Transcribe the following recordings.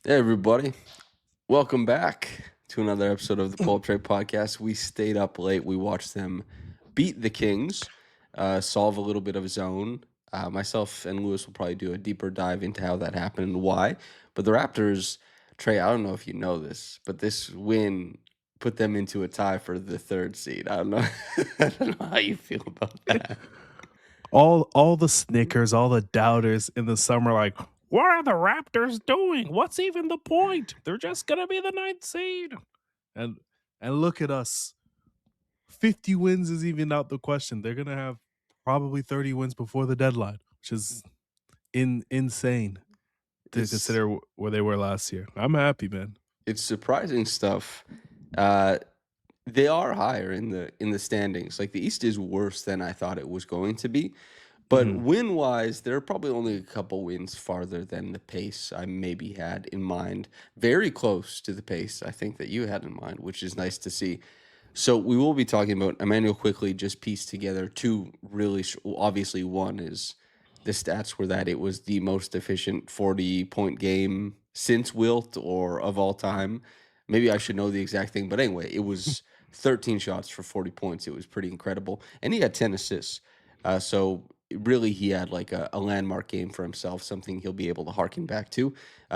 Hey, everybody. Welcome back to another episode of the Pull-Up Trade Podcast. We stayed up late. We watched them beat the Kings, solve a little bit of zone. Myself and Lewis will probably do a deeper dive into how that happened and why. But the Raptors, Trey, I don't know if you know this, but this win put them into a tie for the third seed. I don't know. I don't know how you feel about that. All the snickers, all the doubters in the summer, like, what are the Raptors doing? What's even the point? They're just gonna be the ninth seed. And and look at us. 50 wins is even out the question. They're gonna have probably 30 wins before the deadline, which is insane to It's consider where they were last year. I'm happy, man. it's surprising stuff. Uh, they are higher in the standings. Like the East is worse than I thought it was going to be. But Mhm. win wise, they're probably only a couple wins farther than the pace I maybe had in mind. Very close to the pace I think that you had in mind, which is nice to see. So we will be talking about Emmanuel Quickley just pieced together two really obviously one is the stats were that it was the most efficient 40-point game since Wilt or of all time. Maybe I should know the exact thing, but anyway, it was 13 shots for 40 points. It was pretty incredible. And he had 10 assists. So really he had like a landmark game for himself, something he'll be able to harken back to.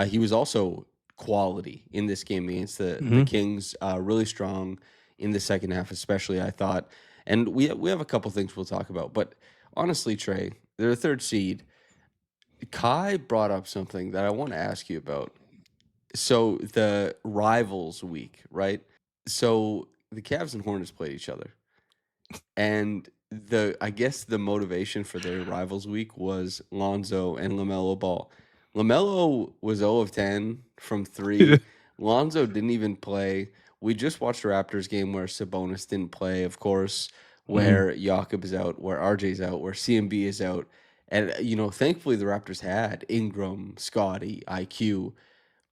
He was also quality in this game against the Mhm. Kings, really strong in the second half, especially I thought. And we have a couple things we'll talk about, but honestly, Trey, they're a third seed. Kai brought up something that I want to ask you about. So the rivals week, right? So the Cavs and Hornets played each other, and I guess the motivation for their rivals week was Lonzo and LaMelo Ball. LaMelo was 0 of 10 from 3. Lonzo didn't even play. We just watched the Raptors game where Sabonis didn't play, of course, Mhm. where Jakob is out, where RJ's out, where CMB is out. And thankfully the Raptors had Ingram, Scotty, IQ,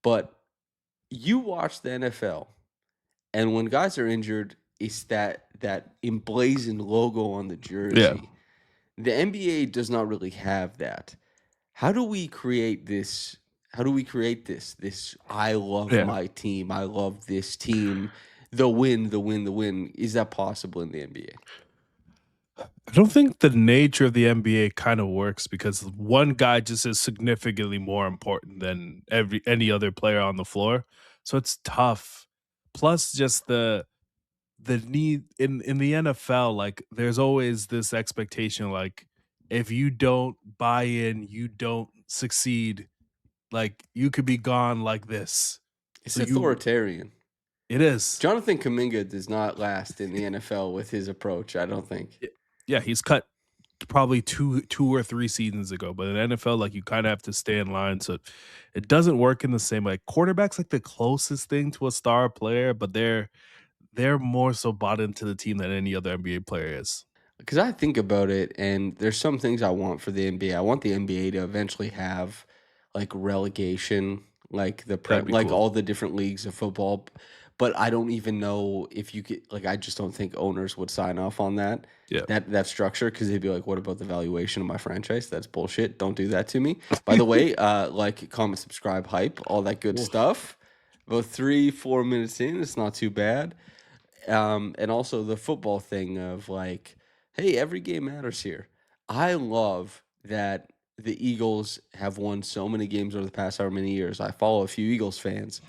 but you watch the NFL, and when guys are injured, it's that emblazoned logo on the Yeah. jersey. The NBA does not really have that. How do we create this? How do we create this? This I love Yeah. my team. I love this team. The win, the win, the win. Is that possible in the NBA? I don't think the nature of the NBA kind of works because one guy just is significantly more important than any other player on the floor. So it's tough. Plus just the need in the NFL, like there's always this expectation like if you don't buy in, you don't succeed, like you could be gone like this. It's So you authoritarian. it is. Jonathan Kuminga does not last in the NFL with his approach, I don't think. Yeah, he's cut probably two or three seasons ago. But in NFL, like you kind of have to stay in line. So it doesn't work in the same way. Quarterback's like the closest thing to a star player, but they're more so bought into the team than any other NBA player is. Because I think about it, and there's some things I want for the NBA. I want the NBA to eventually have like relegation, like That'd be like cool. all the different leagues of football. But I don't even know if you could like. I just don't think owners would sign off on that Yeah. that structure because they'd be like, "What about the valuation of my franchise? That's bullshit. Don't do that to me." By the way, like, comment, subscribe, hype, all that good Oof. stuff. About 3-4 minutes in, it's not too bad. And also the football thing of like, hey, every game matters here. I love that the Eagles have won so many games over the past however many years. I follow a few Eagles fans.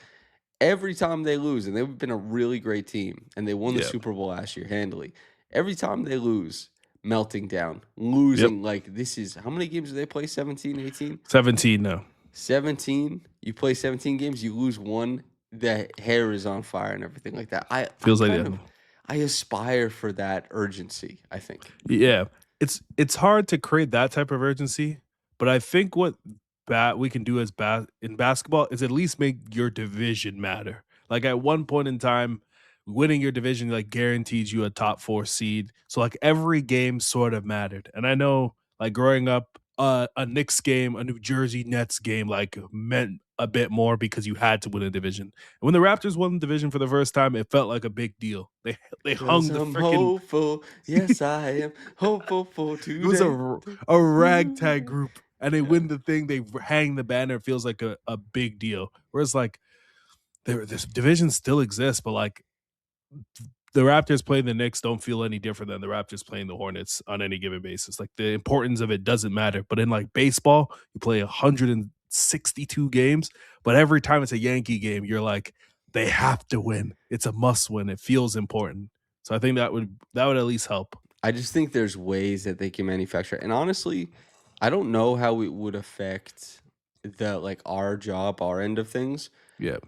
Every time they lose, and they've been a really great team, and they won the Yeah. Super Bowl last year handily. Every time they lose, melting down, Yep. losing. Like, this is how many games do they play? 17, 18? 17 now. 17. You play 17 games, you lose one, the hair is on fire and everything like that. I'm Feels like the kind of end. I aspire for that urgency, I think. Yeah. It's hard to create that type of urgency, but I think what we can do as in basketball is at least make your division matter. Like at one point in time, winning your division like guaranteed you a top 4 seed. So like every game sort of mattered. And I know like growing up a Knicks game, a New Jersey Nets game like meant a bit more because you had to win a division. And when the Raptors won the division for the first time, it felt like a big deal. They Cause hung the I'm freaking hopeful. Yes, I am hopeful for it was today. a ragtag group, and they Yeah. win the thing, they hang the banner, it feels like a big deal. Whereas like this division still exists, but like the Raptors playing the Knicks don't feel any different than the Raptors playing the Hornets on any given basis. Like the importance of it doesn't matter. But in like baseball, you play 162 games, but every time it's a Yankee game, you're like, they have to win. It's a must win. It feels important. So I think that would at least help. I just think there's ways that they can manufacture. And honestly, I don't know how it would affect the like our job, our end of things. Yeah.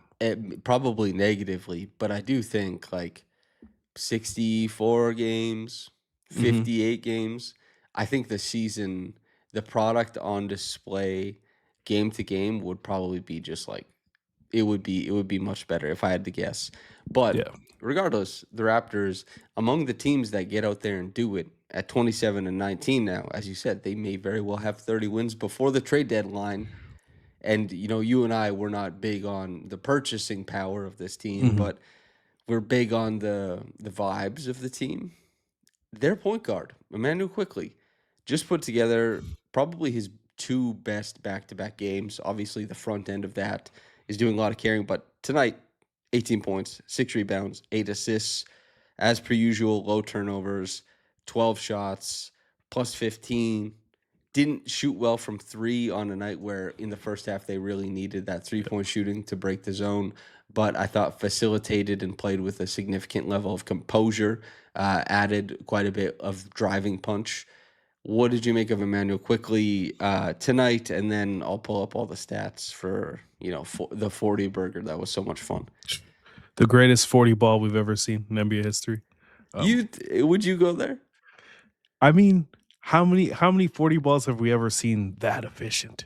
Probably negatively, but I do think like 64 games, Hmm. 58 games. I think the season, the product on display game to game would probably be just like it would be much better if I had to guess. But Yeah. regardless, the Raptors among the teams that get out there and do it at 27 and 19 now, as you said, they may very well have 30 wins before the trade deadline. And you and I were not big on the purchasing power of this team, Hmm. but we're big on the vibes of the team. Their point guard, Emmanuel Quickley, just put together probably his two best back-to-back games. Obviously, the front end of that is doing a lot of carrying, but tonight, 18 points, 6 rebounds, 8 assists, as per usual, low turnovers, 12 shots, plus 15. Didn't shoot well from three on a night where in the first half they really needed that 3 point shooting to break the zone. But I thought facilitated and played with a significant level of composure, added quite a bit of driving punch. What did you make of Emmanuel Quickly tonight? And then I'll pull up all the stats for the 40 burger. That was so much fun. The greatest 40 ball we've ever seen in NBA history. Um, Would you go there? I mean, how many 40 balls have we ever seen that efficient?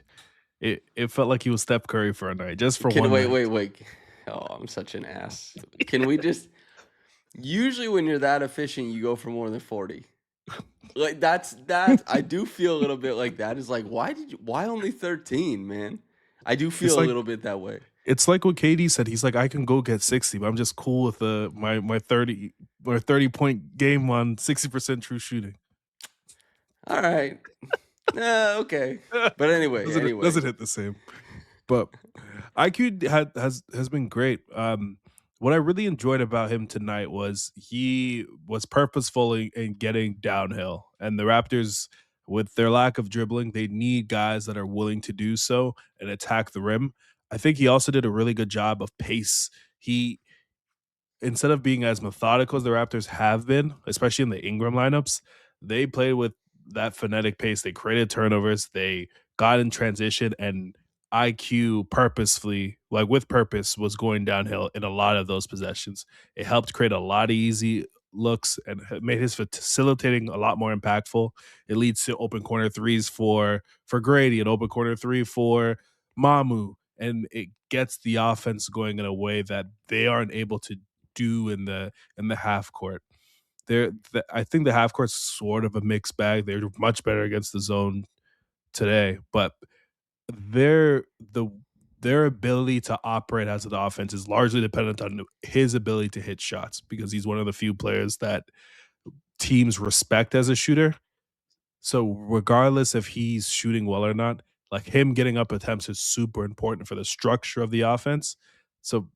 It felt like he was Steph Curry for a night, just for Can one wait, night. wait, wait. Oh, I'm such an ass. Can we just usually when you're that efficient, you go for more than 40. Like that I do feel a little bit like that. Is like why only 13, man? I do It's feel a like little bit that way. it's like what KD said. He's like, I can go get 60, but I'm just cool with my 30 point game on 60% true shooting. All right. Okay. But anyway, Doesn't hit the same. But IQ has been great. What I really enjoyed about him tonight was he was purposeful in getting downhill, and the Raptors, with their lack of dribbling, they need guys that are willing to do so and attack the rim. I think he also did a really good job of pace. He Instead of being as methodical as the Raptors have been, especially in the Ingram lineups, they played with that phonetic pace. They created turnovers. They got in transition, and IQ purposefully, like with purpose, was going downhill in a lot of those possessions. It helped create a lot of easy looks and made his facilitating a lot more impactful. It leads to open corner threes for Gradey, and open corner three for Mamu, and it gets the offense going in a way that they aren't able to do in the half court. I think the half court's sort of a mixed bag. They're much better against the zone today, but their the their ability to operate as an offense is largely dependent on his ability to hit shots because he's one of the few players that teams respect as a shooter. So regardless if he's shooting well or not, like him getting up attempts is super important for the structure of the offense. So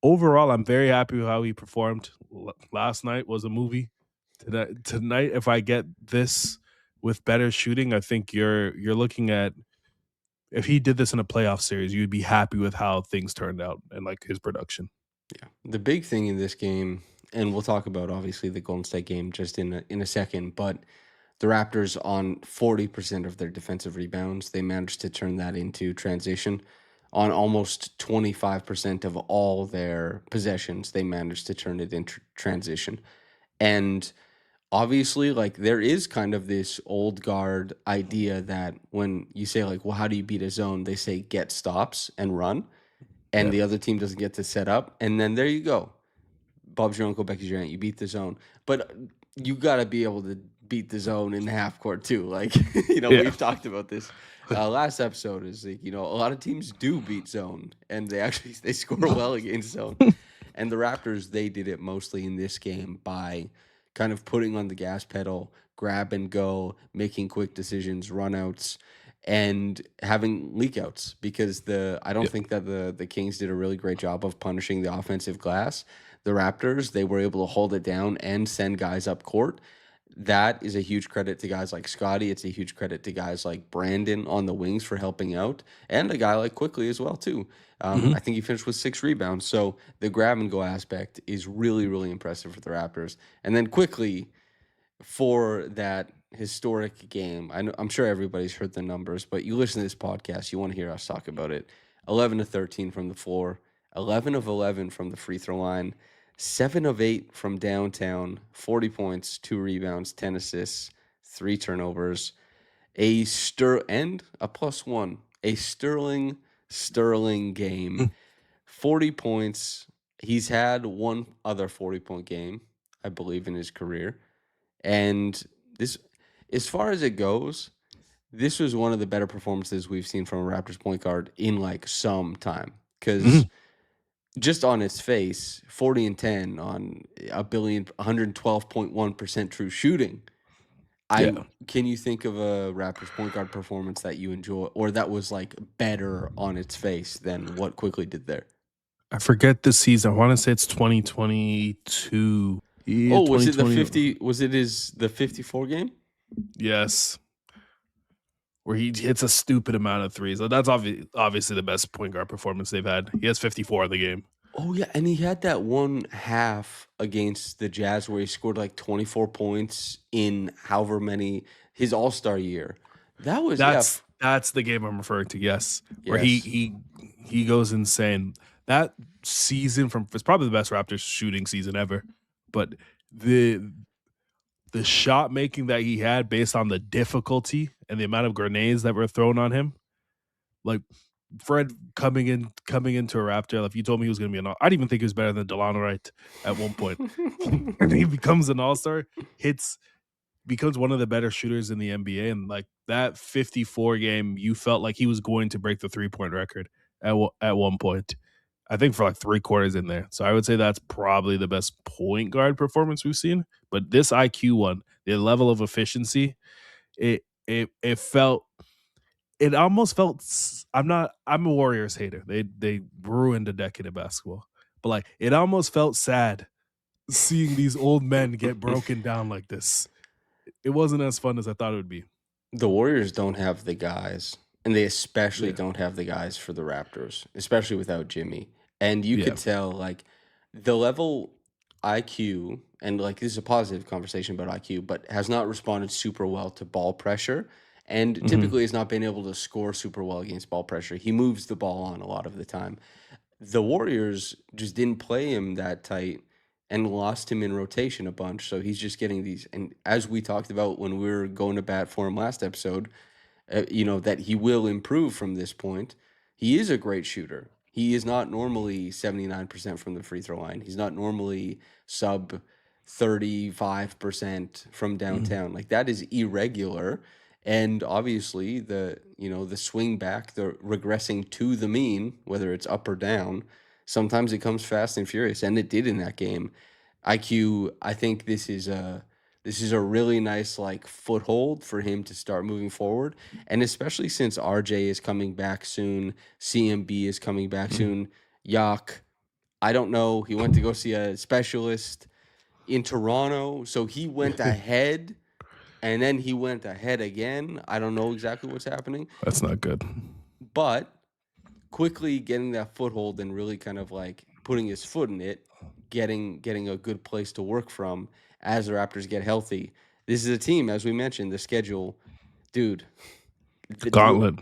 overall, I'm very happy with how he performed. Last night was a movie. Tonight, if I get this with better shooting, I think you're looking at if he did this in a playoff series, you'd be happy with how things turned out and like his production. Yeah. The big thing in this game, and we'll talk about obviously the Golden State game just in a second, but the Raptors on 40% of their defensive rebounds, they managed to turn that into transition. On almost 25% of all their possessions, they managed to turn it into transition. And obviously, like there is kind of this old guard idea that when you say like, well, how do you beat a zone? They say get stops and run, and Yeah. the other team doesn't get to set up, and then there you go. Bob's your uncle, Becky's your aunt. You beat the zone, but you got to be able to beat the zone in the half court too. Like Yeah. we've talked about this last episode. Is like a lot of teams do beat zone, and they score well against zone. And the Raptors, they did it mostly in this game by kind of putting on the gas pedal, grab and go, making quick decisions, runouts. and having leakouts because I don't Yeah. think that the Kings did a really great job of punishing the offensive glass. The Raptors, they were able to hold it down and send guys up court. That is a huge credit to guys like Scotty. It's a huge credit to guys like Brandon on the wings for helping out, and a guy like Quickley as well too. Mhm. I think he finished with 6 rebounds. So the grab and go aspect is really, really impressive for the Raptors. And then quickly for that historic game, I'm sure everybody's heard the numbers, but you listen to this podcast, you want to hear us talk about it. 11 to 13 from the floor, 11 of 11 from the free throw line, 7 of 8 from downtown, 40 points, 2 rebounds, 10 assists, 3 turnovers, and a +1, a sterling game. Mm. 40 points. He's had one other 40-point game, I believe, in his career. And this, as far as it goes, this was one of the better performances we've seen from a Raptors point guard in like some time. Because Mhm. just on its face, 40 and 10 on 112.1% true shooting. I Yeah. Can you think of a Raptors point guard performance that you enjoy or that was like better on its face than what Quickly did there? I forget the season. I wanna say it's 2022. Yeah, Oh, was it 2020. the 54 game? Yes. Where he hits a stupid amount of threes. That's obviously the best point guard performance they've had. He has 54 in the game. Oh yeah, and he had that one half against the Jazz where he scored like 24 points in however many his All-Star year. That was That's the game I'm referring to, yes, where he yes. he he goes insane. That season from it's probably the best Raptors shooting season ever, but the the shot making that he had based on the difficulty and the amount of grenades that were thrown on him, like Fred coming into a Raptor. If you told me he was going to be I didn't even think he was better than Delano Wright at one point, and he becomes an All Star, hits becomes one of the better shooters in the NBA. And like that 54 game, you felt like he was going to break the 3-point record at one point. I think for like 3 quarters in there. So I would say that's probably the best point guard performance we've seen. But this IQ one, the level of efficiency, it felt it almost felt I'm a Warriors hater. They ruined a decade of basketball. But like it almost felt sad seeing these old men get broken down like this. It wasn't as fun as I thought it would be. The Warriors don't have the guys, and they especially Yeah. don't have the guys for the Raptors, especially without Jimmy. And you Yeah. could tell, like, the level IQ, and like, this is a positive conversation about IQ, but has not responded super well to ball pressure, and Mhm. typically has not been able to score super well against ball pressure. He moves the ball on a lot of the time. The Warriors just didn't play him that tight and lost him in rotation a bunch. So he's just getting these. And as we talked about when we were going to bat for him last episode, that he will improve from this point. He is a great shooter. He is not normally 79% from the free throw line. He's not normally sub 35% from Mhm. downtown. Like that is irregular. And obviously the swing back, the regressing to the mean, whether it's up or down, sometimes it comes fast and furious. And it did in that game. IQ, I think this is a really nice like foothold for him to start moving forward. And especially since RJ is coming back soon, CMB is coming back Mhm. soon. Yak, I don't know. He went to go see a specialist in Toronto. So he went ahead and then he went ahead again. I don't know exactly what's happening, That's not good. but quickly getting that foothold and really kind of like putting his foot in it, getting a good place to work from as the Raptors get healthy. This is a team, as we mentioned, the schedule, dude. Gauntlet.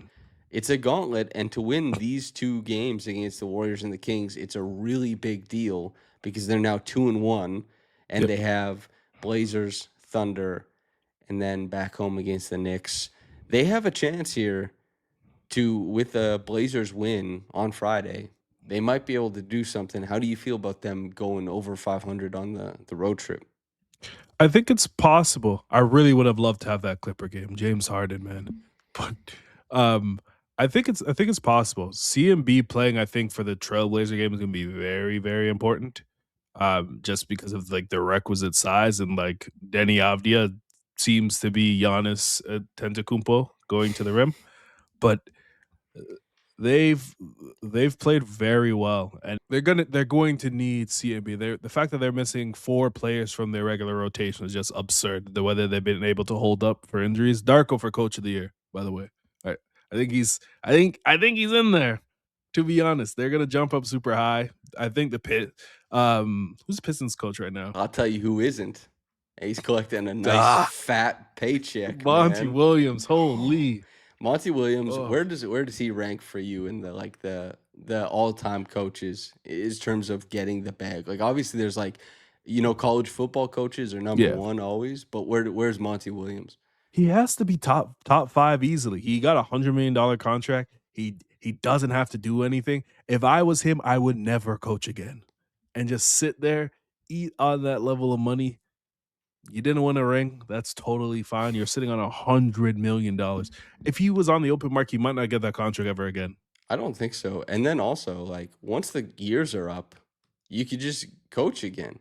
It's a gauntlet, and to win these 2 games against the Warriors and the Kings, it's a really big deal because they're now 2-1, and Yep. they have Blazers, Thunder, and then back home against the Knicks. They have a chance here to with the Blazers win on Friday, they might be able to do something. How do you feel about them going over 500 on the road trip? I think it's possible. I really would have loved to have that Clipper game, James Harden, man. But um, I think it's possible. CMB playing, I think, for the Trailblazer game is gonna be very, very important. Just because of like the requisite size and like Denny Avdia seems to be Giannis Antetokounmpo going to the rim. but they've they've played very well, and they're going to need CMB. The fact that they're missing 4 players from their regular rotation is just absurd. The whether they've been able to hold up for injuries. Darko for coach of the year, by the way. I think he's in there. To be honest, they're gonna jump up super high. I think who's the Pistons coach right now? I'll tell you who isn't. He's collecting a nice Ah, fat paycheck, Monty man. Williams. Holy. Monty Williams, Oh, where does he rank for you in the all time coaches in terms of getting the bag? Like obviously there's like, college football coaches are number yeah. one always, but where's Monty Williams? He has to be top 5 easily. He got $100 million contract. He doesn't have to do anything. If I was him, I would never coach again and just sit there, eat on that level of money. You didn't win a ring. That's totally fine. You're sitting on $100 million. If he was on the open market, he might not get that contract ever again. I don't think so. And then also like once the years are up, you could just coach again.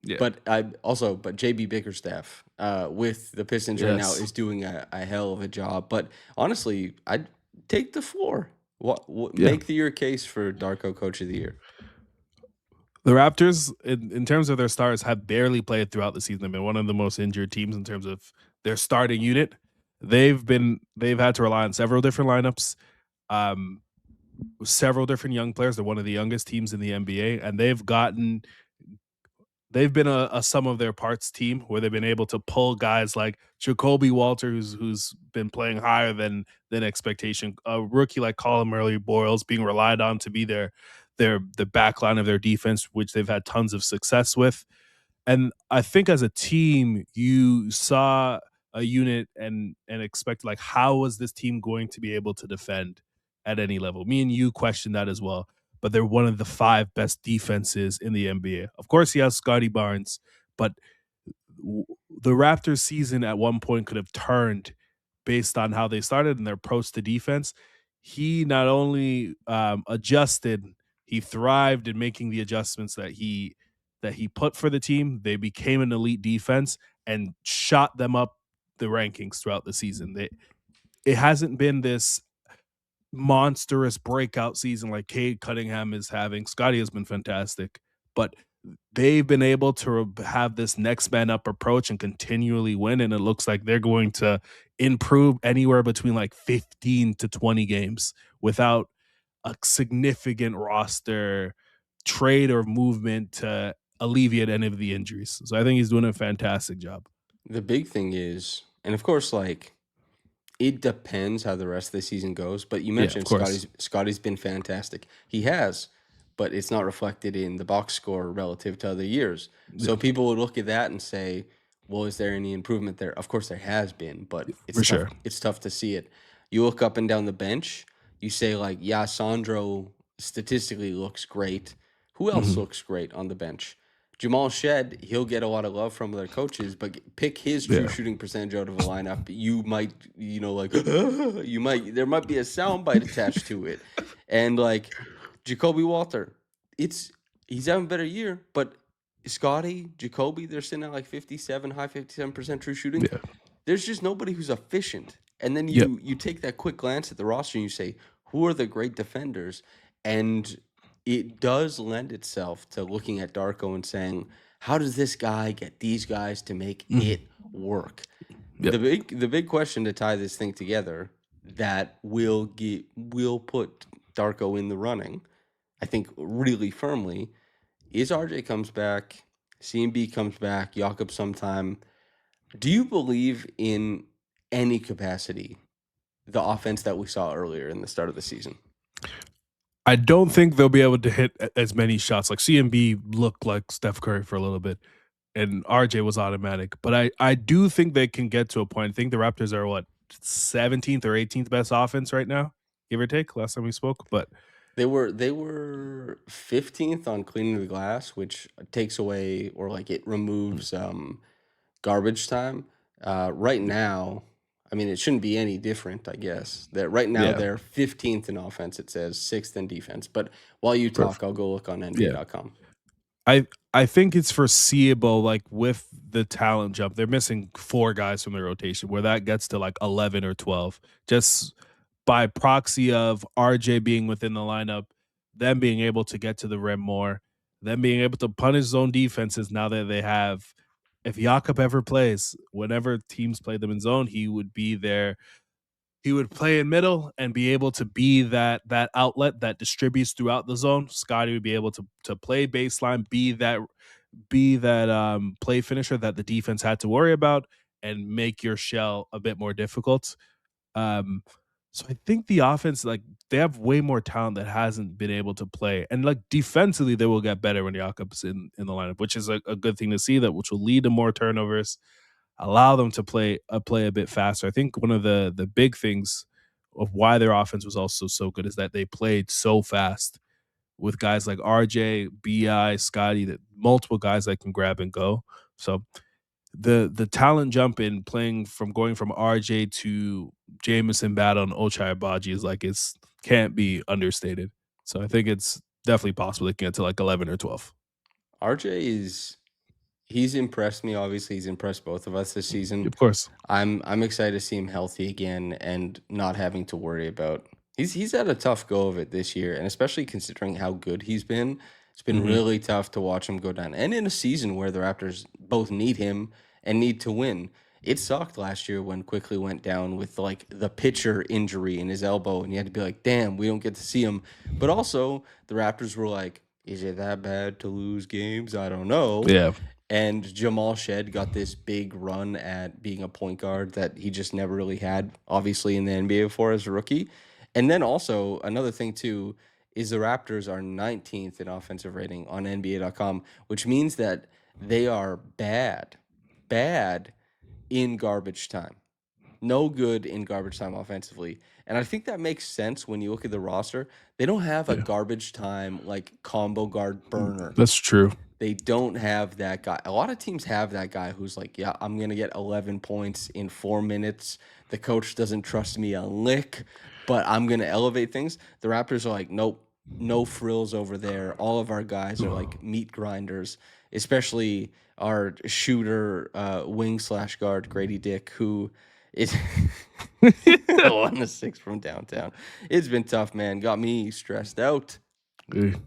Yeah. But JB Bickerstaff with the Pistons right now Yes. is doing a hell of a job. But honestly, I'd take the floor. What Yeah. make your case for Darko Coach of the Year? The Raptors, in terms of their stars, have barely played throughout the season. They've been one of the most injured teams in terms of their starting unit. They've had to rely on several different lineups, um, several different young players. They're one of the youngest teams in the NBA, and they've been a sum of their parts team where they've been able to pull guys like Jacoby Walter, who's been playing higher than expectation. A rookie like Colin Murray Boyles being relied on to be the back line of their defense, which they've had tons of success with. And I think as a team, you saw a unit and expect like how was this team going to be able to defend at any level? Me and you questioned that as well. But they're one of the 5 best defenses in the NBA. Of course, he has Scotty Barnes, but the Raptors season at one point could have turned based on how they started and their approach to defense. He not only adjusted, he thrived in making the adjustments that he put for the team. They became an elite defense and shot them up the rankings throughout the season. It hasn't been this monstrous breakout season like Cade Cunningham is having. Scotty has been fantastic, but they've been able to have this next man up approach and continually win. And it looks like they're going to improve anywhere between like 15 to 20 games without a significant roster trade or movement to alleviate any of the injuries. So I think he's doing a fantastic job. The big thing is, and of course, like it depends how the rest of the season goes. But you Yeah, of mentioned course. Scotty's been fantastic. He has, but it's not reflected in the box score relative to other years. So Yeah, people would look at that and say, "Well, is there any improvement there?" Of course, there has been, but it's for tough. sure. It's tough to see it. You look up and down the bench. You say like, "Yeah, Sandro statistically looks great." Who else Mhm. looks great on the bench? Jamal Shed, he'll get a lot of love from other coaches, but pick his true Yeah. shooting percentage out of a lineup. You might, like there might be a soundbite attached to it, and like Jacoby Walter, he's having a better year, but Scotty, Jacoby, they're sitting at like 57% true shooting. Yeah. There's just nobody who's efficient. And then Yep. you take that quick glance at the roster and you say, who are the great defenders? And it does lend itself to looking at Darko and saying, how does this guy get these guys to make Mhm. it work? Yep. The big question to tie this thing together that will put Darko in the running, I think really firmly, is RJ comes back, CMB comes back, Jakob sometime. Do you believe in any capacity the offense that we saw earlier in the start of the season? I don't think they'll be able to hit as many shots. Like CMB looked like Steph Curry for a little bit, and RJ was automatic. But I do think they can get to a point. I think the Raptors are what 17th or 18th best offense right now, give or take. Last time we spoke, but They were 15th on cleaning the glass, which takes away or like it removes garbage time. Right now, I mean, it shouldn't be any different, I guess. That right now yeah, they're 15th in offense. It says 6th in defense. But while you talk, perfect. I'll go look on Yeah, NBA.com. I I think it's foreseeable. Like with the talent jump, they're missing 4 guys from their rotation, where that gets to like 11 or 12. Just by proxy of RJ being within the lineup, them being able to get to the rim more, them being able to punish zone defenses now that they have. If Jakob ever plays, whenever teams play them in zone, he would be there. He would play in middle and be able to be that outlet that distributes throughout the zone. Scotty would be able to play baseline, be that play finisher that the defense had to worry about, and make your shell a bit more difficult. Um, so I think the offense, like, they have way more talent that hasn't been able to play, and like defensively, they will get better when Jakob's in the lineup, which is a good thing to see. That which will lead to more turnovers, allow them to play a bit faster. I think one of the big things of why their offense was also so good is that they played so fast with guys like RJ, Bi, Scotty, that multiple guys that can grab and go. So the talent jump in playing from going from RJ to Jameson Battle and Ochai Abaji is like it's can't be understated. So I think it's definitely possible they can get to like 11 or 12. RJ is he's impressed me. Obviously, he's impressed both of us this season. Of course. I'm excited to see him healthy again and not having to worry about. He's had a tough go of it this year, and especially considering how good he's been, it's been Mhm. really tough to watch him go down. And in a season where the Raptors both need him and need to win, it sucked last year when Quickley went down with like the pitcher injury in his elbow, and you had to be like, "Damn, we don't get to see him." But also, the Raptors were like, "Is it that bad to lose games? I don't know." Yeah. And Jamal Shed got this big run at being a point guard that he just never really had, obviously, in the NBA before as a rookie. And then also, another thing, too, is the Raptors are 19th in offensive rating on NBA.com, which means that they are bad in garbage time. No good in garbage time offensively. And I think that makes sense when you look at the roster. They don't have a Yeah. garbage time like combo guard burner. That's true. They don't have that guy. A lot of teams have that guy who's like, yeah, I'm going to get 11 points in 4 minutes. The coach doesn't trust me a lick, but I'm going to elevate things. The Raptors are like, nope, no frills over there. All of our guys are like meat grinders, especially our shooter, wing slash guard, Grady Dick, who is 1 to 6 from downtown. It's been tough, man. Got me stressed out.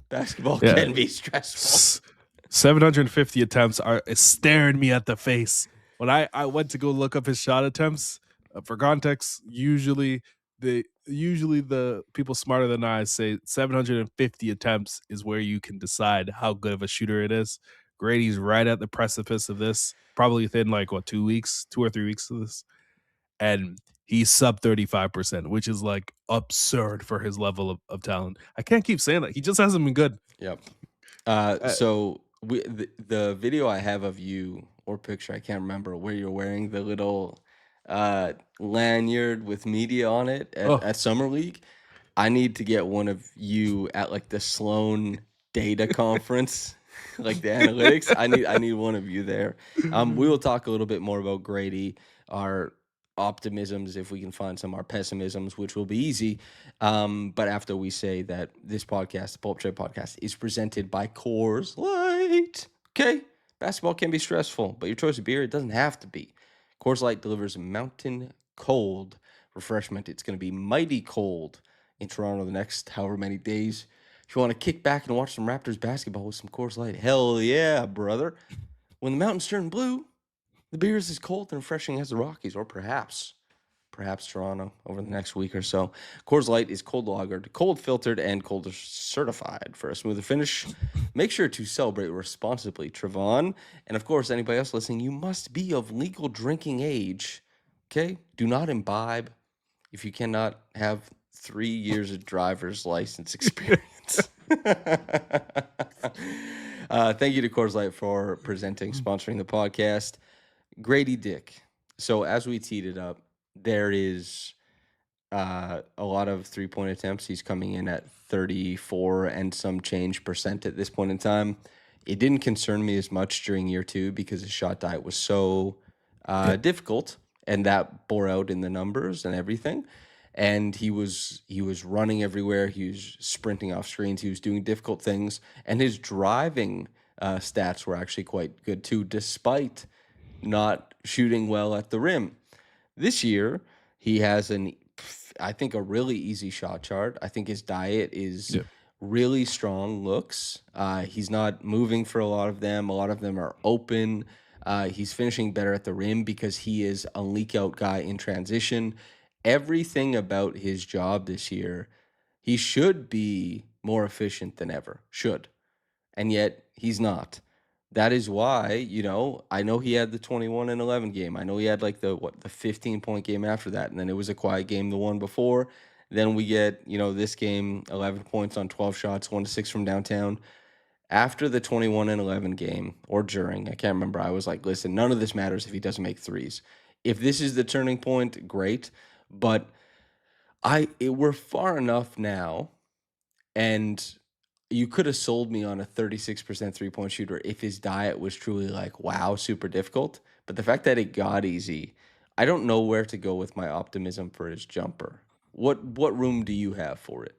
Basketball Yeah. can be stressful. 750 attempts are staring me at the face. When I went to go look up his shot attempts, for context, usually the people smarter than I say 750 attempts is where you can decide how good of a shooter it is. Grady's right at the precipice of this, probably within like what 2 weeks, 2 or 3 weeks of this, and he's sub 35%, which is like absurd for his level of talent. I can't keep saying that. He just hasn't been good. Yep. Uh, So the video I have of you or picture, I can't remember, where you're wearing the little lanyard with media on it oh, at Summer League. I need to get one of you at like the Sloan data conference, like the analytics. I need one of you there. We will talk a little bit more about Grady, our optimisms, if we can find some, our pessimisms, which will be easy. But after we say that this podcast, the Pulp Trade Podcast, is presented by Coors Light. Okay, basketball can be stressful, but your choice of beer, it doesn't have to be. Coors Light delivers mountain cold refreshment. It's going to be mighty cold in Toronto the next however many days. If you want to kick back and watch some Raptors basketball with some Coors Light, hell yeah, brother. When the mountains turn blue, the beer is as cold and refreshing as the Rockies, or perhaps Toronto over the next week or so. Coors Light is cold lagered, cold filtered, and cold certified for a smoother finish. Make sure to celebrate responsibly, Trevon. And of course, anybody else listening, you must be of legal drinking age. Okay? Do not imbibe if you cannot have 3 years of driver's license experience. Thank you to Coors Light for presenting, sponsoring the podcast. Grady Dick. So as we teed it up, there is a lot of 3-point attempts. He's coming in at 34 and some change percent at this point in time. It didn't concern me as much during year 2 because his shot diet was so difficult, and that bore out in the numbers and everything. And he was running everywhere. He was sprinting off screens. He was doing difficult things, and his driving stats were actually quite good too, despite not shooting well at the rim. This year, he has an I think a really easy shot chart. I think his diet is Yeah. really strong looks. He's not moving for a lot of them. A lot of them are open. He's finishing better at the rim because he is a leak out guy in transition. Everything about his job this year, he should be more efficient than ever. Should, and yet he's not. That is why, I know he had the 21 and 11 game. I know he had like the 15-point game after that, and then it was a quiet game the one before. Then we get, this game, 11 points on 12 shots, 1 to 6 from downtown. After the 21 and 11 game, or during, I can't remember, I was like, listen, none of this matters if he doesn't make threes. If this is the turning point, great. But we're far enough now, and you could have sold me on a 36% three-point shooter if his diet was truly like, wow, super difficult. But the fact that it got easy, I don't know where to go with my optimism for his jumper. What room do you have for it?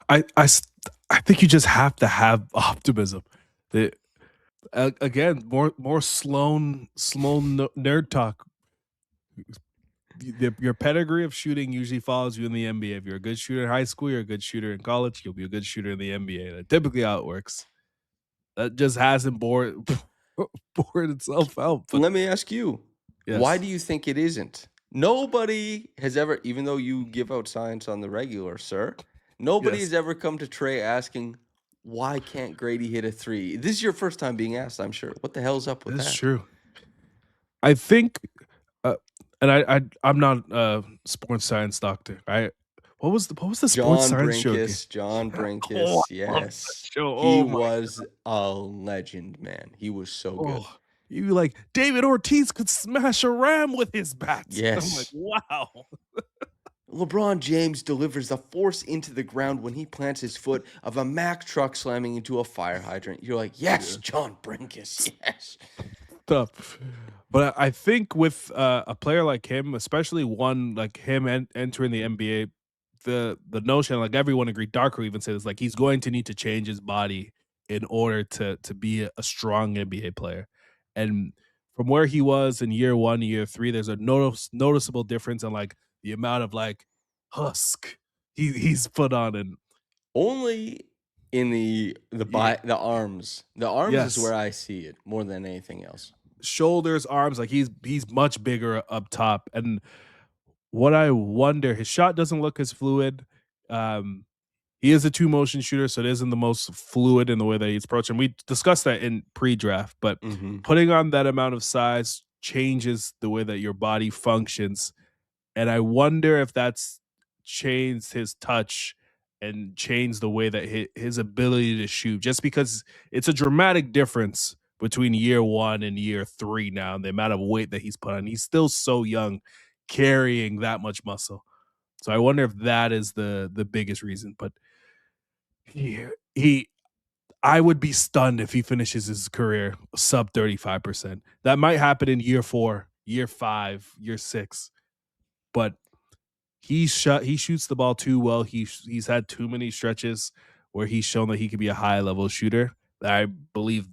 I, I, s- I think you just have to have optimism. The, again, more Sloan nerd talk. Your pedigree of shooting usually follows you in the NBA. If you're a good shooter in high school, you're a good shooter in college, you'll be a good shooter in the NBA. That's typically how it works. That just hasn't bored itself out. But Let me ask you, why yes, do you think it isn't? Nobody has ever, even though you give out science on the regular, sir, nobody yes, has ever come to Trey asking, why can't Grady hit a three? This is your first time being asked, I'm sure. What the hell's up with that's that? true. I think, uh, and I'm not a sports science doctor. What was the sports John science show again? Brinkus, John Oh, Brinkus, I love that yes. show. He Oh my, was a legend, man. He was so good. oh, you like David Ortiz could smash a ram with his bat. I'm like, Yes. wow. LeBron James delivers the force into the ground when he plants his foot of a Mack truck slamming into a fire hydrant. You're like, yes, Yeah. John Brinkus, yes. Tough. But I think with a player like him, especially one like him entering the NBA, the notion, like everyone agreed, Darko even said, is like he's going to need to change his body in order to be a strong NBA player. And from where he was in year one, year three, there's a noticeable difference in like the amount of like husk he's put on. And Only in the arms. The arms is where yes, I see it more than anything else. shoulders, arms, like he's much bigger up top. And what I wonder, his shot doesn't look as fluid. Um, he is a two motion shooter, so it isn't the most fluid in the way that he's approaching. We discussed that in pre-draft, but Hmm. putting on that amount of size changes the way that your body functions. And I wonder if that's changed his touch and changed the way that his ability to shoot, just because it's a dramatic difference between year one and year three now, and the amount of weight that he's put on. He's still so young, carrying that much muscle. So I wonder if that is the biggest reason. But he I would be stunned if he finishes his career sub 35%. That might happen in year four, year five, year six. But he shoots the ball too well. He's had too many stretches where he's shown that he could be a high level shooter. I believe,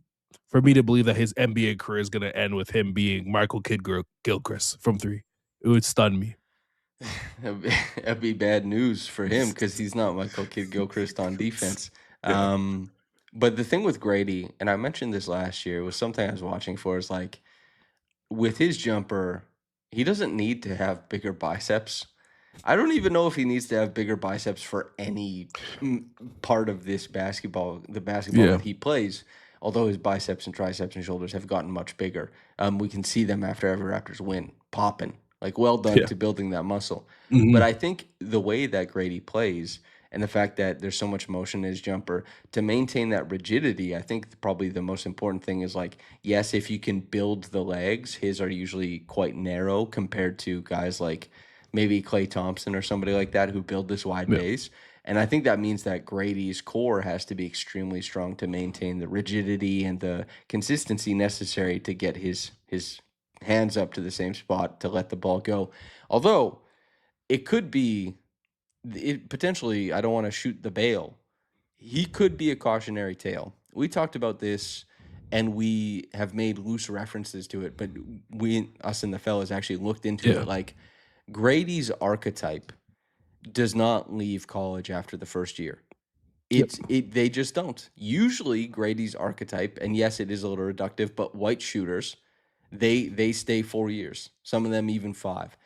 for me to believe that his NBA career is going to end with him being Michael Kidd Gilchrist from three, it would stun me. That'd be bad news for him because he's not Michael Kidd Gilchrist on defense. Yeah, Um, but the thing with Grady, and I mentioned this last year, was something I was watching for, is like with his jumper, he doesn't need to have bigger biceps. I don't even know if he needs to have bigger biceps for any part of this basketball, the basketball yeah, that he plays. Although his biceps and triceps and shoulders have gotten much bigger, we can see them after every Raptors win, popping. Like, well done yeah. to building that muscle. But Mhm. I think the way that Grady plays and the fact that there's so much motion in his jumper to maintain that rigidity, I think probably the most important thing is like, yes, if you can build the legs, his are usually quite narrow compared to guys like maybe Clay Thompson or somebody like that who build this wide Yeah. base. And I think that means that Grady's core has to be extremely strong to maintain the rigidity and the consistency necessary to get his hands up to the same spot to let the ball go. Although it could be it potentially, I don't want to shoot the bail. He could be a cautionary tale. We talked about this and we have made loose references to it, but us and the fellas actually looked into Yeah. it like Grady's archetype does not leave college after the first year. Yep. They just don't. Usually Grady's archetype, and yes, it is a little reductive, but white shooters, they stay 4 years. Some of them even 5.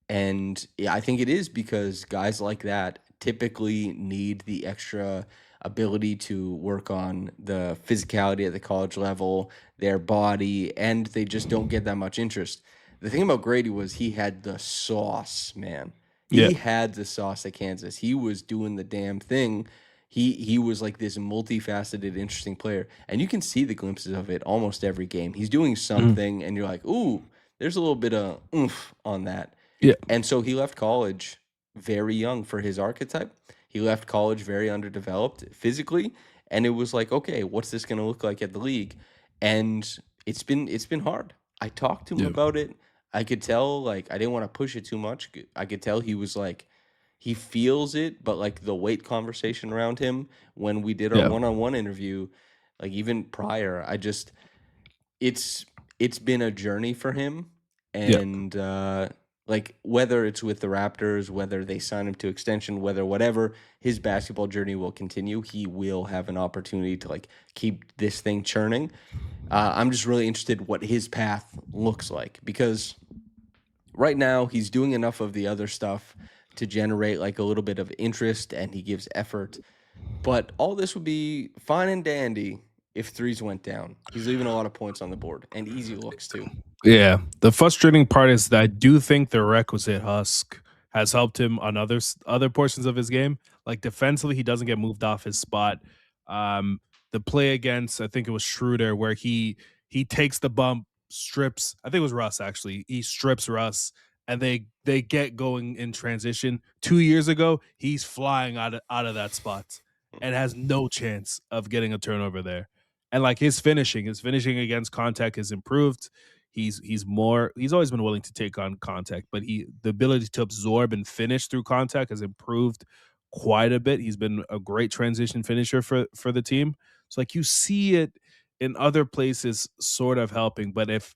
And yeah, I think it is because guys like that typically need the extra ability to work on the physicality at the college level, their body, and they just don't get that much interest. The thing about Grady was he had the sauce, man. Yeah. He had the sauce at Kansas. He was doing the damn thing. He was like this multifaceted, interesting player, and you can see the glimpses of it almost every game. He's doing Mhm. something, and you're like, "Ooh, there's a little bit of oomph on that." Yeah. And so he left college very young for his archetype. He left college very underdeveloped physically, and it was like, okay, what's this going to look like at the league? And it's been hard. I talked to him Yeah. about it. I could tell like I didn't want to push it too much. I could tell he was like he feels it, but like the weight conversation around him when we did our Yeah. one-on-one interview, like even prior, I just it's it's been a journey for him, Yeah. and like whether it's with the Raptors, whether they sign him to extension, whether whatever, his basketball journey will continue. He will have an opportunity to like keep this thing churning. I'm just really interested what his path looks like because right now he's doing enough of the other stuff to generate like a little bit of interest and he gives effort. But all this would be fine and dandy if threes went down. He's leaving a lot of points on the board and easy looks too. Yeah. The frustrating part is that I do think the requisite husk has helped him on other portions of his game. Like defensively, he doesn't get moved off his spot. Um, the play against, I think it was Schroeder, where he takes the bump, strips. I think it was Russ actually. He strips Russ, and they get going in transition. 2 years ago, he's flying out of that spot and has no chance of getting a turnover there. And like his finishing against contact has improved. He's always been willing to take on contact, but the ability to absorb and finish through contact has improved quite a bit. He's been a great transition finisher for the team. So like you see it in other places sort of helping, but if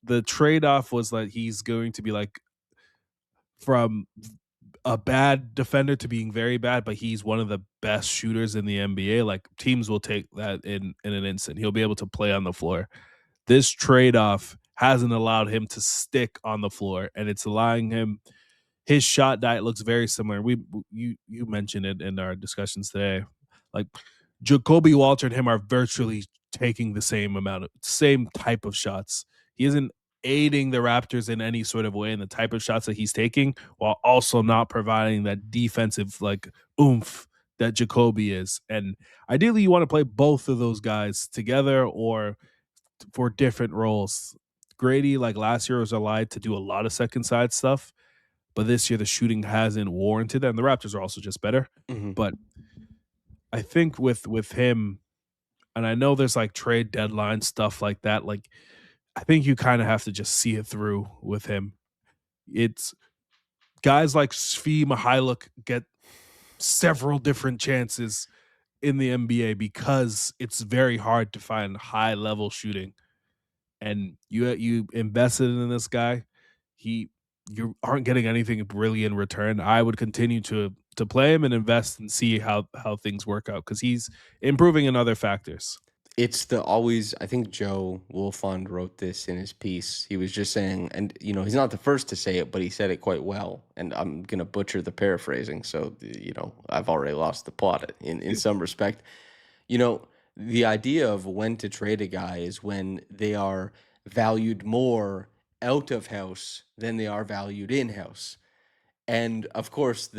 the trade-off was like he's going to be like from a bad defender to being very bad, but he's one of the best shooters in the NBA, like teams will take that in an instant. He'll be able to play on the floor. This trade-off hasn't allowed him to stick on the floor, and it's allowing him his shot diet looks very similar. You mentioned it in our discussions today. Like Jacoby Walter and him are virtually taking the same type of shots. He isn't aiding the Raptors in any sort of way in the type of shots that he's taking, while also not providing that defensive like oomph that Jacoby is. And ideally, you want to play both of those guys together or for different roles. Gradey, like last year, was allowed to do a lot of second side stuff, but this year the shooting hasn't warranted that. And the Raptors are also just better. Mm-hmm. But I think with him, and I know there's like trade deadline stuff like that. Like I think you kind of have to just see it through with him. It's guys like Svi Mihailuk get several different chances in the NBA because it's very hard to find high level shooting. And you invested in this guy. He you aren't getting anything really in return. I would continue to play him and invest and see how things work out because he's improving in other factors. It's the always, I think Joe Wolfond wrote this in his piece. He was just saying, and he's not the first to say it, but he said it quite well. And I'm going to butcher the paraphrasing. So, I've already lost the plot in some respect. You know, the idea of when to trade a guy is when they are valued more out of house than they are valued in house. And of course,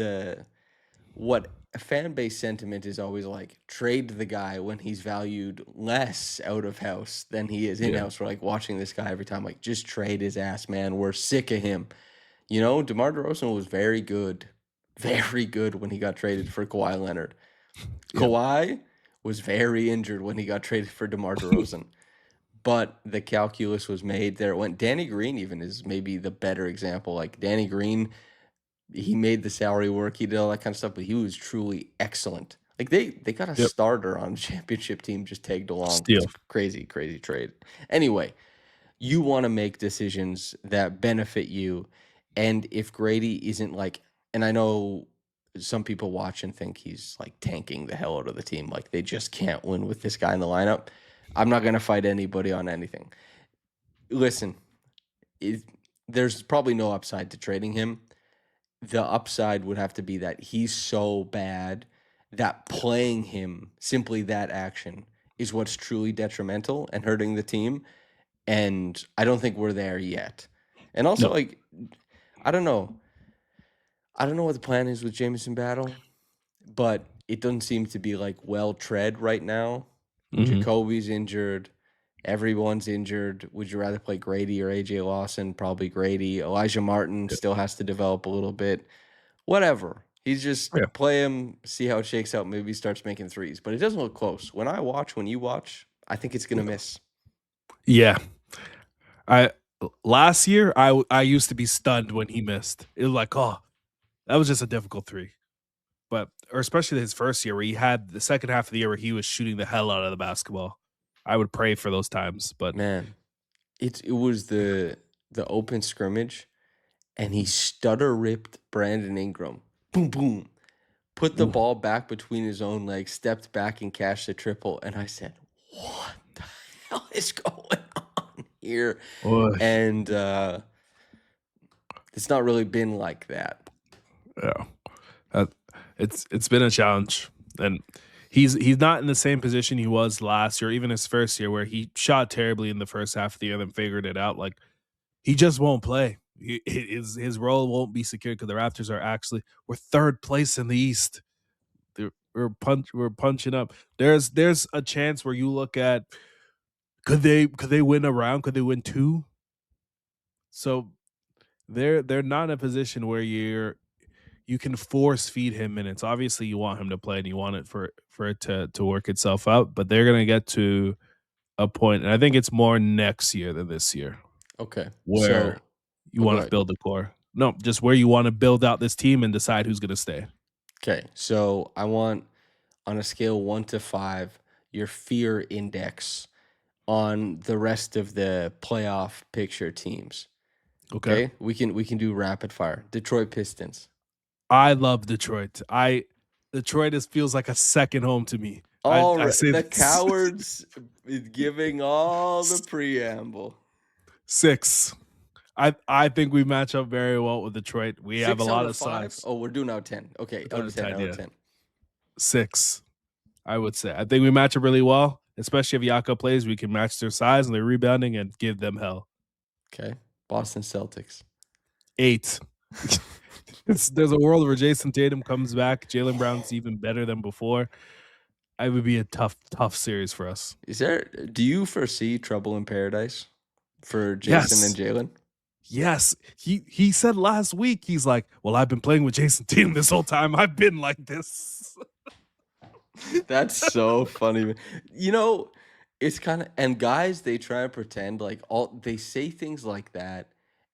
what fan base sentiment is always like trade the guy when he's valued less out of house than he is in Yeah. house. We're like watching this guy every time, like just trade his ass, man. We're sick of him. DeMar DeRozan was very good when he got traded for Kawhi Leonard. Yeah. Kawhi was very injured when he got traded for DeMar DeRozan. But the calculus was made there. It went Danny Green even is maybe the better example. Like Danny Green, he made the salary work, he did all that kind of stuff, but he was truly excellent. Like they got a Yep. starter on a championship team just tagged along. It's Steal. crazy, crazy trade. Anyway, you want to make decisions that benefit you. And if Gradey isn't like, and I know some people watch and think he's like tanking the hell out of the team, like they just can't win with this guy in the lineup. I'm not going to fight anybody on anything. Listen, it, there's probably no upside to trading him. The upside would have to be that he's so bad that playing him, simply that action, is what's truly detrimental and hurting the team. And I don't think we're there yet. And also, No. like, I don't know. I don't know what the plan is with Jameson Battle, but it doesn't seem to be like well tread right now. Mhm. Jacoby's injured. Everyone's injured. Would you rather play Gradey or AJ Lawson? Probably Gradey. Elijah Martin Yeah. still has to develop a little bit. Whatever. He's just Yeah. play him, see how it shakes out. Maybe he starts making threes, but it doesn't look close. When you watch, I think it's gonna miss. Yeah. I last year I used to be stunned when he missed. It was like, oh, that was just a difficult three. But or especially his first year where he had the second half of the year where he was shooting the hell out of the basketball. I would pray for those times, but Man, it was the open scrimmage, and he stutter ripped Brandon Ingram. Boom, boom. Put the ooh, ball back between his own legs, stepped back and cashed the triple. And I said, what the hell is going on here? oy, And it's not really been like that. yeah. Uh, it's been a challenge, and he's not in the same position he was last year, even his first year, where he shot terribly in the first half of the year, then figured it out. Like he just won't play. His role won't be secured because the Raptors are actually we're third place in the East. We're punching up. There's a chance where you look at could they win a round? Could they win two? So they're not in a position where you can force feed him minutes. Obviously, you want him to play and you want it for it to work itself out. But they're gonna get to a point, and I think it's more next year than this year, Okay. where So, you go want to ahead. build a core. No, just where you want to build out this team and decide who's gonna stay. Okay. So I want, on a scale 1 to 5, your fear index on the rest of the playoff picture teams. Okay. Okay. We can do rapid fire. Detroit Pistons. I love Detroit. Detroit feels like a second home to me. All I right. say The this. cowards is giving all the preamble. 6. I think we match up very well with Detroit. We have a Six out lot of of five. size. Oh, we're doing out 10. Okay. Out Out of of 10. 10, Out of yeah. 10. 6, I would say. I think we match up really well, especially if Yaka plays. We can match their size and their rebounding and give them hell. Okay. Boston Celtics. 8. There's a world where Jason Tatum comes back. Jalen Brown's even better than before. It would be a tough series for us. Do you foresee trouble in paradise for Jason and Yes. Jalen? Yes. He said last week, he's like, well, I've been playing with Jason Tatum this whole time. I've been like this. That's so funny. Man. You know, it's kind of, and guys, they try to pretend like they say things like that,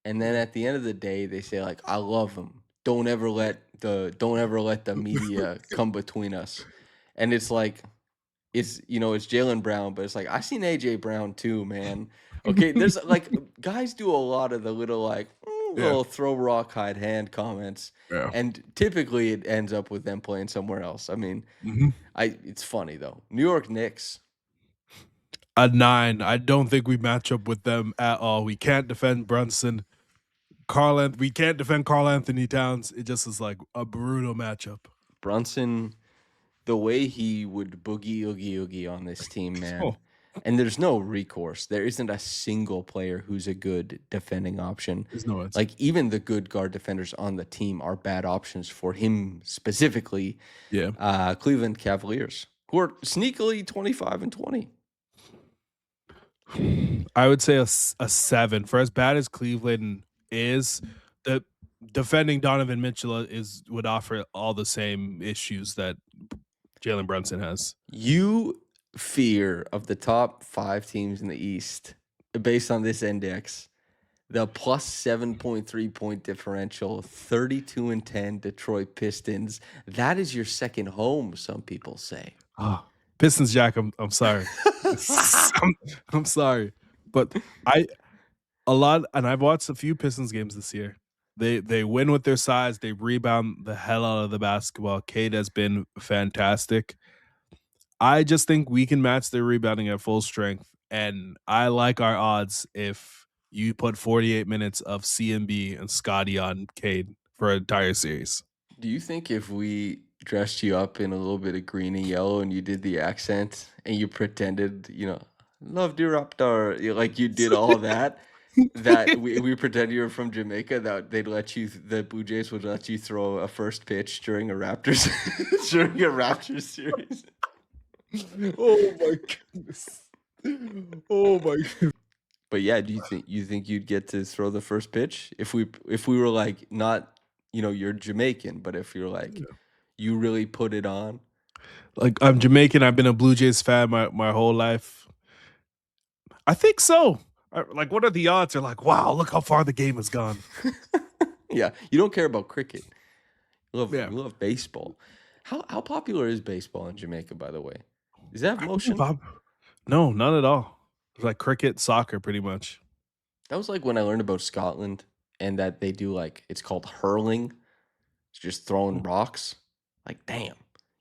and then at the end of the day, they say like, "I love him. Don't ever let the media come between us." And it's like, it's Jalen Brown, but it's like I seen AJ Brown too, man. Okay, there's like guys do a lot of the little like Yeah. little throw rock hide hand comments, Yeah. and typically it ends up with them playing somewhere else. I mean, Mhm. it's funny though. New York Knicks. A 9. I don't think we match up with them at all. We can't defend Brunson. We can't defend Carl Anthony Towns. It just is like a brutal matchup. Brunson, the way he would boogie oogie oogie on this team, Oh, man. And there's no recourse. There isn't a single player who's a good defending option. there's no answer. Like even the good guard defenders on the team are bad options for him specifically. Yeah. Cleveland Cavaliers, who are sneakily 25-20. I would say a 7. For as bad as Cleveland is, the defending Donovan Mitchell would offer all the same issues that Jalen Brunson has. You fear of the top 5 teams in the East based on this index. The plus 7.3 point differential, 32-10 Detroit Pistons. That is your second home, some people say. Oh, Pistons Jack, I'm sorry. I'm sorry. But I've watched a few Pistons games this year. They win with their size. They rebound the hell out of the basketball. Cade has been fantastic. I just think we can match their rebounding at full strength, and I like our odds if you put 48 minutes of CMB and Scotty on Cade for an entire series. Do you think if we dressed you up in a little bit of green and yellow and you did the accent and you pretended, love dear Raptor, like you did all that, that we pretend you were from Jamaica, that the Blue Jays would let you throw a first pitch during a Raptors during a Raptors series? Oh my goodness. Oh my goodness. But yeah, do you think you'd get to throw the first pitch if we were like not, you're Jamaican, but if you're like you really put it on? Like, I'm Jamaican. I've been a Blue Jays fan my whole life. I think so. Like, what are the odds? They're like, wow, look how far the game has gone. Yeah, you don't care about cricket. You Yeah. love baseball. How popular is baseball in Jamaica, by the way? Does that have motion? No, not at all. It's like cricket, soccer, pretty much. That was like when I learned about Scotland and that they do like it's called hurling. It's just throwing rocks. Like, damn.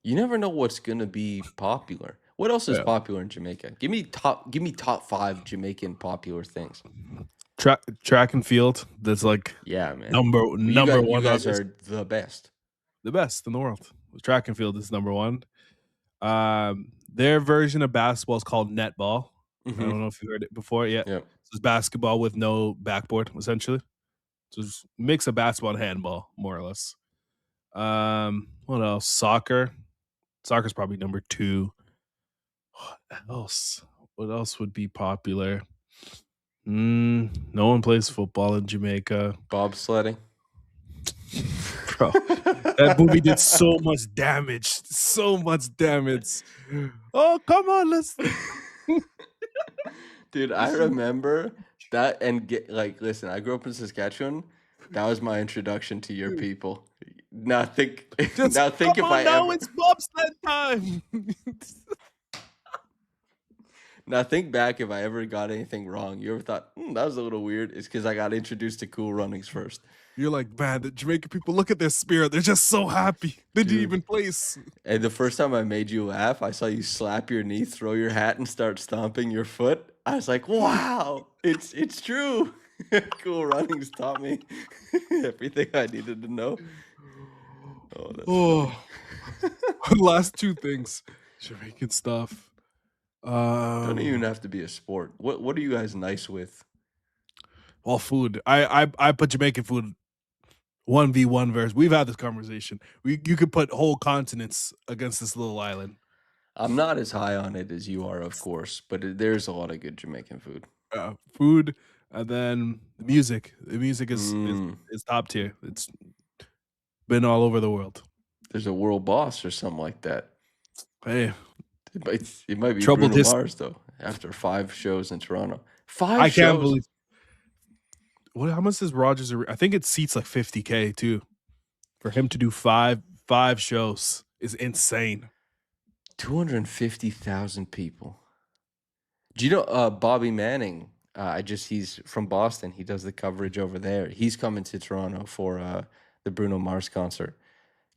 You never know what's gonna be popular. What else is Yeah. popular in Jamaica? Give me top 5 Jamaican popular things. Track and field. That's like Yeah, man. number You one. guys are the best. The best in the world. Track and field is number one. Their version of basketball is called netball. I don't know if you heard it before. Yeah. Yeah. It's basketball with no backboard, essentially. So it's a mix of basketball and handball, more or less. What else? Soccer. Soccer's probably number 2. What else? What else would be popular? No one plays football in Jamaica. Bobsledding. Bro, that movie did so much damage. So much damage. Oh, come on, let's. Dude, I remember that listen, I grew up in Saskatchewan. That was my introduction to your people. Now think Just now think come if on, I now ever it's bobsled time. now think back if I ever got anything wrong. You ever thought, that was a little weird? It's because I got introduced to Cool Runnings first. You're like, man, the Jamaican people, look at their spirit. They're just so happy. They didn't Dude. even place. And the first time I made you laugh, I saw you slap your knee, throw your hat, and start stomping your foot. I was like, wow, it's true. Cool Runnings taught me everything I needed to know. Oh, that's Last 2 things. Jamaican stuff. Don't even have to be a sport. What are you guys nice with? Well, food. I put Jamaican food 1v1 versus. We've had this conversation. You could put whole continents against this little island. I'm not as high on it as you are, of course, but there's a lot of good Jamaican food. Food, and then the music. The music is top tier. It's been all over the world. There's a world boss or something like that. Hey, it might be Trouble Bruno Mars though. After 5 shows in Toronto, 5 I shows. can't believe. How much is Rogers? I think it seats like 50K too. For him to do five shows is insane. 250,000 people. Do you know Bobby Manning? He's from Boston. He does the coverage over there. He's coming to Toronto for the Bruno Mars concert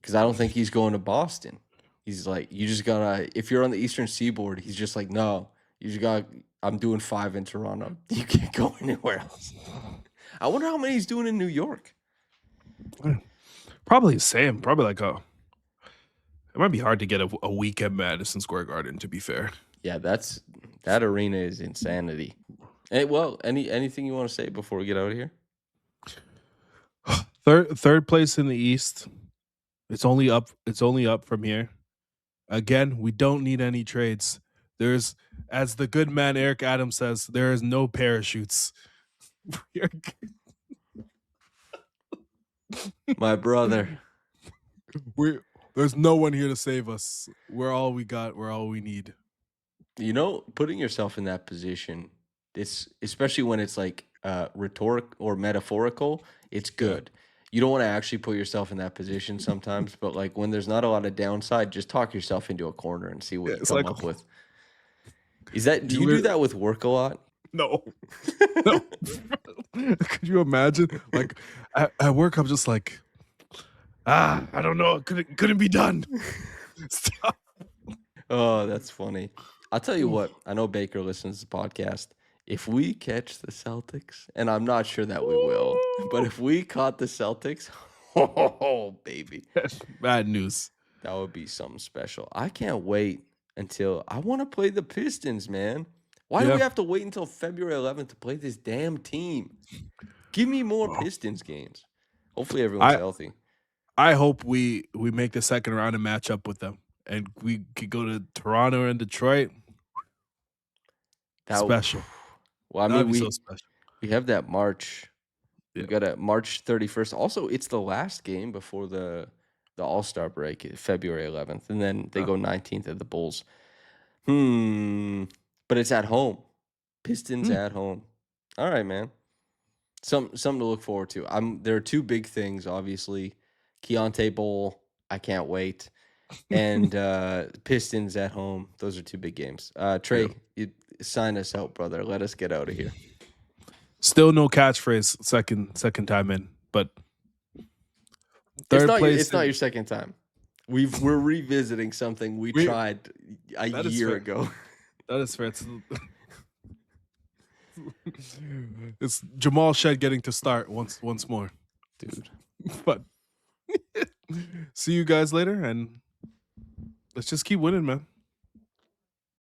because I don't think he's going to Boston. He's like, you just gotta. If you're on the Eastern Seaboard, he's just like, no, you just got. I'm doing 5 in Toronto. You can't go anywhere else. I wonder how many he's doing in New York. Probably the same. Probably like it might be hard to get a weekend Madison Square Garden, to be fair. Yeah, that arena is insanity. Well, anything you want to say before we get out of here? Third place in the East. It's only up from here. Again, we don't need any trades. There's, as the good man Eric Adams says, there is no parachutes. My brother. There's no one here to save us. We're all we got. We're all we need. Putting yourself in that position, it's especially when it's like rhetoric or metaphorical, it's good. You don't want to actually put yourself in that position sometimes, but like when there's not a lot of downside, just talk yourself into a corner and see what you come up with. Do you do that with work a lot? No, no. Could you imagine? Like at work, I'm just like, I don't know. It couldn't be done. Stop. Oh, that's funny. I'll tell you what. I know Baker listens to the podcast. If we catch the Celtics, and I'm not sure that we will, but if we caught the Celtics, oh baby, That's bad news. that would be something special. I can't wait until I want to play the Pistons, man. Why do Yeah. we have to wait until February 11th to play this damn team? Give me more Oh. Pistons games. Hopefully everyone's I healthy. I hope we make the second round and match up with them, and we could go to Toronto and Detroit. That Special. Well, I That'd mean, be so special. we have that March. We Yeah. got a March 31st. Also, it's the last game before the All-Star break, February 11th, and then they go 19th at the Bulls. But it's at home. Pistons at home. All right, man. Something to look forward to. There are two big things, obviously. Keontae Bowl, I can't wait. And Pistons at home. Those are two big games. Trey, you sign us out, brother. Let us get out of here. Still no catchphrase second time in, but third place. It's not your second time. We're revisiting something we tried a year ago. That is fair. It's Jamal Shed getting to start once more, Dude. But see you guys later, and let's just keep winning, man.